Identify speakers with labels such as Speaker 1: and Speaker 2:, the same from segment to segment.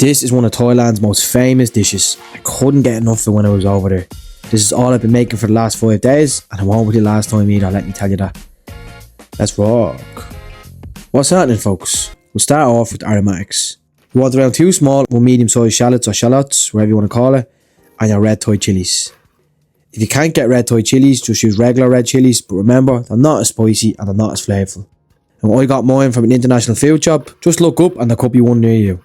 Speaker 1: This is one of Thailand's most famous dishes. I couldn't get enough of it when I was over there. This is all I've been making for the last 5 days, and it won't be the last time either, let me tell you that. Let's rock. What's happening, folks? We'll start off with aromatics. You want around 2 small, 1 medium-sized shallots or shallots, whatever you want to call it, and your red Thai chillies. If you can't get red Thai chillies, just use regular red chillies, but remember, they're not as spicy and they're not as flavourful. And I got mine from an international food shop. Just look up and there could be one near you.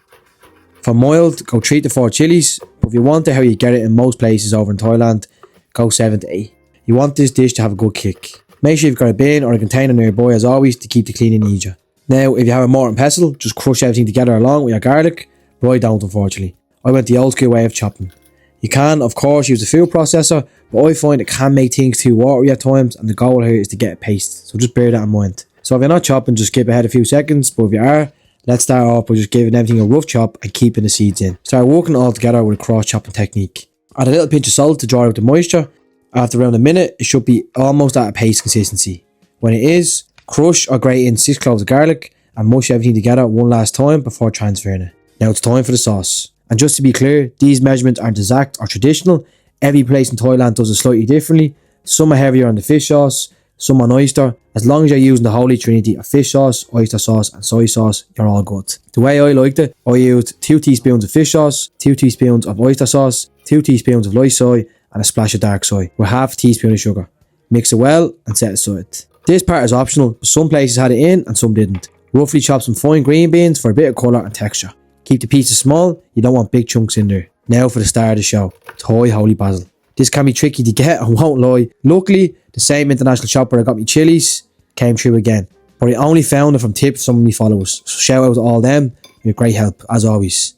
Speaker 1: For mild, go 3 to 4 chillies, but if you want it how you get it in most places over in Thailand, go 7 to 8. You want this dish to have a good kick. Make sure you've got a bin or a container nearby as always to keep the cleaning easier. Now, if you have a mortar and pestle, just crush everything together along with your garlic, but I don't unfortunately. I went the old school way of chopping. You can, of course, use a food processor, but I find it can make things too watery at times, and the goal here is to get a paste, so just bear that in mind. So if you're not chopping, just skip ahead a few seconds, but if you are, let's start off by just giving everything a rough chop and keeping the seeds in. Start working it all together with a cross chopping technique. Add a little pinch of salt to dry out the moisture. After around a minute, it should be almost at a paste consistency. When it is, crush or grate in 6 cloves of garlic and mush everything together one last time before transferring it. Now it's time for the sauce. And just to be clear, these measurements aren't exact or traditional. Every place in Thailand does it slightly differently. Some are heavier on the fish sauce, some on oyster. As long as you're using the holy trinity of fish sauce, oyster sauce and soy sauce, you're all good. The way I liked it, I used 2 teaspoons of fish sauce, 2 teaspoons of oyster sauce, 2 teaspoons of light soy and a splash of dark soy with half a teaspoon of sugar. Mix it well and set it aside. This part is optional, but some places had it in and some didn't. Roughly chop some fine green beans for a bit of colour and texture. Keep the pieces small, you don't want big chunks in there. Now for the star of the show, Thai holy basil. This can be tricky to get, I won't lie. Luckily, the same international shop where I got me chillies came through again. But I only found it from tips from some of my followers. So shout out to all them, you're great help, as always.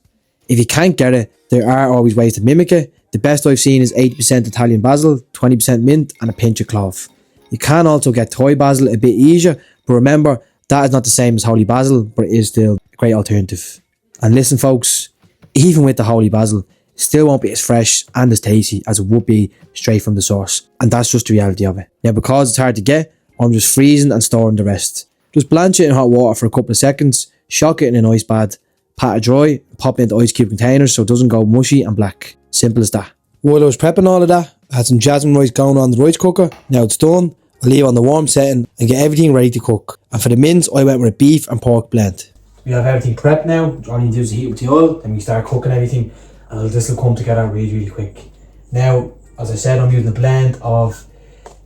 Speaker 1: If you can't get it, there are always ways to mimic it. The best I've seen is 80% Italian basil, 20% mint and a pinch of clove. You can also get Thai basil a bit easier, but remember, that is not the same as holy basil, but it is still a great alternative. And listen folks, even with the holy basil, it still won't be as fresh and as tasty as it would be straight from the source. And that's just the reality of it. Now because it's hard to get, I'm just freezing and storing the rest. Just blanch it in hot water for a couple of seconds, shock it in an ice bath, pat it dry, pop it into ice cube containers so it doesn't go mushy and black. Simple as that. While I was prepping all of that, I had some jasmine rice going on the rice cooker. Now it's done, I'll leave it on the warm setting and get everything ready to cook. And for the mince, I went with a beef and pork blend. We have everything prepped now. All you need to do is heat up the oil, then we start cooking everything and this will come together really quick. Now, as I said, I'm using a blend of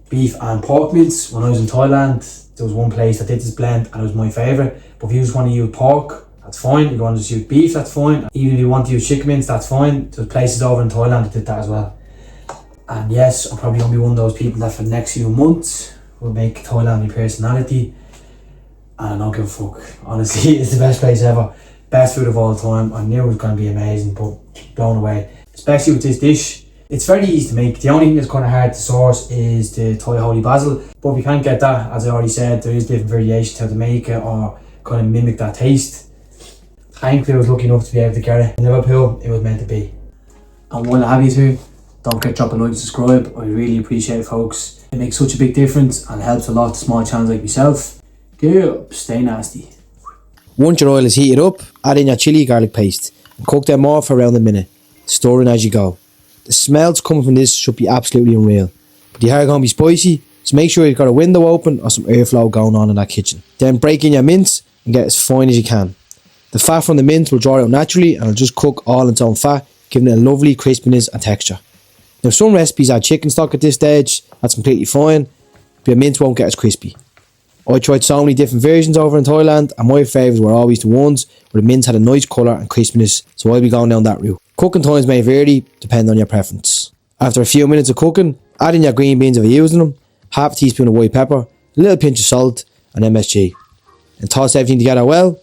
Speaker 1: beef and pork mince. When I was in Thailand, there was one place that did this blend and it was my favourite. But if you just want to use pork, that's fine. If you want to just use beef, that's fine. Even if you want to use chicken mince, that's fine. There's places over in Thailand that did that as well. And yes, I'm probably going to be one of those people that for the next few months will make Thailand my personality. And I don't give a fuck. Honestly, it's the best place ever. Best food of all time. I knew it was going to be amazing, but blown away. Especially with this dish. It's very easy to make. The only thing that's kind of hard to source is the Thai holy basil. But if you can't get that, as I already said, there is different variations how to make it or kind of mimic that taste. Thankfully, I was lucky enough to be able to get it. In Liverpool, it was meant to be. And while I have you too, don't forget to drop a like and subscribe. I really appreciate it, folks. It makes such a big difference and helps a lot to small channels like myself. Get up, stay nasty. Once your oil is heated up, add in your chilli garlic paste and cook them off for around a minute, stirring as you go. The smells coming from this should be absolutely unreal, but they are going to be spicy, so make sure you've got a window open or some airflow going on in that kitchen. Then break in your mince and get as fine as you can. The fat from the mince will dry out naturally and it'll just cook all in its own fat, giving it a lovely crispiness and texture. Now some recipes add chicken stock at this stage, that's completely fine, but your mince won't get as crispy. I tried so many different versions over in Thailand and my favourites were always the ones where the mince had a nice colour and crispiness, so I'll be going down that route. Cooking times may vary, depending on your preference. After a few minutes of cooking, add in your green beans if you're using them, half a teaspoon of white pepper, a little pinch of salt and MSG. And toss everything together well,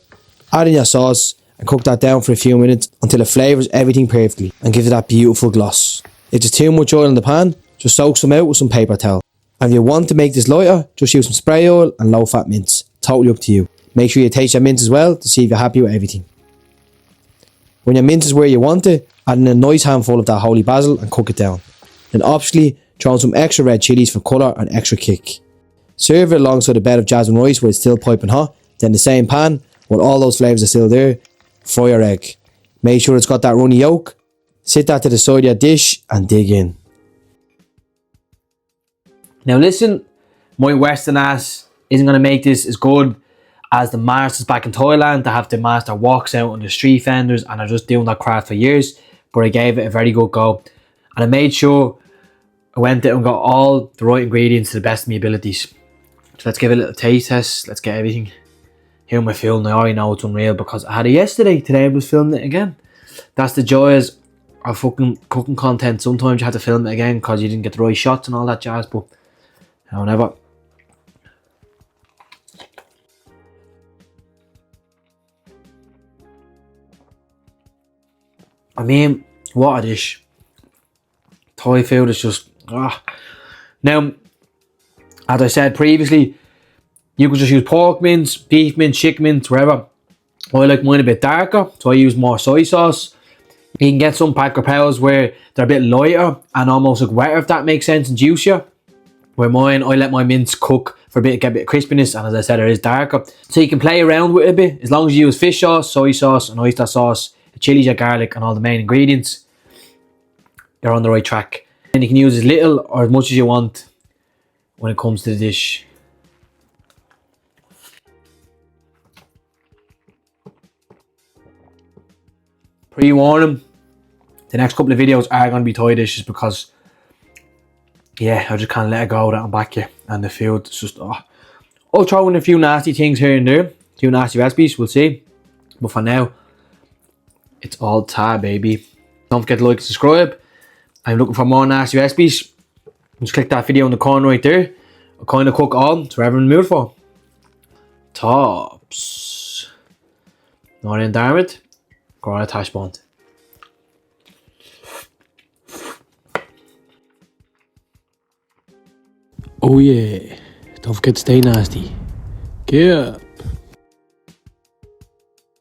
Speaker 1: add in your sauce and cook that down for a few minutes until it flavours everything perfectly and gives it that beautiful gloss. If there's too much oil in the pan, just soak some out with some paper towel. And if you want to make this lighter, just use some spray oil and low fat mince. Totally up to you. Make sure you taste your mince as well to see if you're happy with everything. When your mince is where you want it, add in a nice handful of that holy basil and cook it down. Then optionally, throw in some extra red chillies for colour and extra kick. Serve it alongside a bed of jasmine rice where it's still piping hot. Then the same pan, while all those flavours are still there, fry your egg. Make sure it's got that runny yolk. Sit that to the side of your dish and dig in. Now listen, my Western ass isn't going to make this as good as the masters back in Thailand. They have the master walks out on the street vendors and are just doing that craft for years. But I gave it a very good go. And I made sure I went there and got all the right ingredients to the best of my abilities. So let's give it a little taste test. Let's get everything. Here am I filming. I already know it's unreal because I had it yesterday. Today I was filming it again. That's the joys of fucking cooking content. Sometimes you have to film it again because you didn't get the right shots and all that jazz. But however, I mean, what a dish. Thai food is just Now, as I said previously, you could just use pork mince, beef mince, chicken mince, whatever. I like mine a bit darker, so I use more soy sauce. You can get some packer powers where they're a bit lighter and almost like wetter, if that makes sense, and juicier. Where mine, I let my mince cook for a bit, get a bit of crispiness, and as I said, it is darker. So you can play around with it a bit, as long as you use fish sauce, soy sauce, and oyster sauce, the chillies, your garlic, and all the main ingredients. You're on the right track. And you can use as little or as much as you want when it comes to the dish. Pre-warning, the next couple of videos are going to be Thai dishes because, yeah, I just can't let it go that I'm back here. And the food is just, I'll throw in a few nasty things here and there. A few nasty recipes, we'll see. But for now, it's all Thai, baby. Don't forget to like and subscribe. I'm looking for more nasty recipes. Just click that video in the corner right there. I'll kind of cook all, so whatever in the mood for. Tops. Not in damn it. Got a tash bond. Oh yeah. Don't forget to stay nasty. Yeah.